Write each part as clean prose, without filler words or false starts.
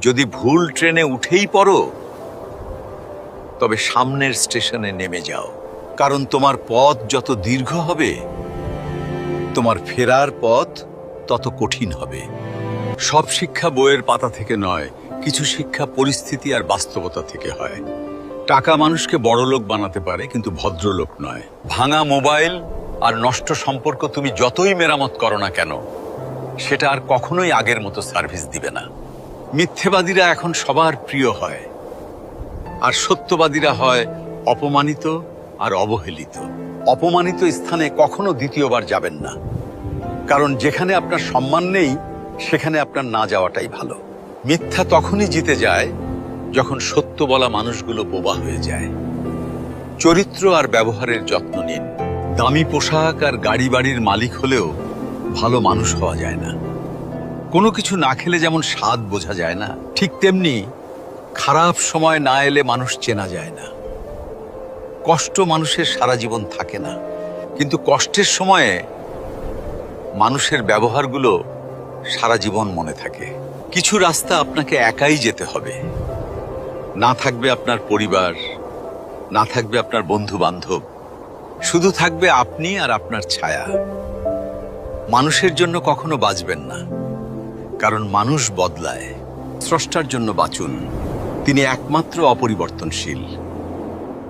যদি ভুল ট্রেনে উঠেই পড়ো, তবে সামনের স্টেশনে নেমে যাও, কারণ তোমার পথ যত দীর্ঘ হবে, তোমার ফেরার পথ তত কঠিন হবে। সব শিক্ষা বইয়ের পাতা থেকে নয়, কিছু শিক্ষা পরিস্থিতি আর বাস্তবতা থেকে হয়। টাকা মানুষকে বড়লোক বানাতে পারে, কিন্তু ভদ্রলোক নয়। ভাঙা মোবাইল আর নষ্ট সম্পর্ক তুমি যতই মেরামত করো না কেন, সেটা আর কখনোই আগের মতো সার্ভিস দিবে না। মিথ্যেবাদীরা এখন সবার প্রিয় হয়, আর সত্যবাদীরা হয় অপমানিত আর অবহেলিত। অপমানিত স্থানে কখনো দ্বিতীয়বার যাবেন না, কারণ যেখানে আপনার সম্মান নেই, সেখানে আপনার না যাওয়াটাই ভালো। মিথ্যা তখনই জিতে যায় যখন সত্য বলা মানুষগুলো বোবা হয়ে যায়। চরিত্র আর ব্যবহারের যত্ন নিন। দামি পোশাক আর গাড়ি বাড়ির মালিক হলেও ভালো মানুষ হওয়া যায় না। কোনো কিছু না খেলে যেমন স্বাদ বোঝা যায় না, ঠিক তেমনি খারাপ সময় না এলে মানুষ চেনা যায় না। কষ্ট মানুষের সারা জীবন থাকে না, কিন্তু কষ্টের সময়ে মানুষের ব্যবহারগুলো সারা জীবন মনে থাকে। কিছু রাস্তা আপনাকে একাই যেতে হবে। না থাকবে আপনার পরিবার, না থাকবে আপনার বন্ধু বান্ধব, শুধু থাকবে আপনি আর আপনার ছায়া। মানুষের জন্য কখনো বাঁচবেন না, কারণ মানুষ বদলায়। স্রষ্টার জন্য বাঁচুন, তিনি একমাত্র অপরিবর্তনশীল।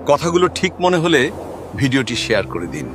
কথাগুলো ঠিক মনে হলে ভিডিওটি শেয়ার করে দিন।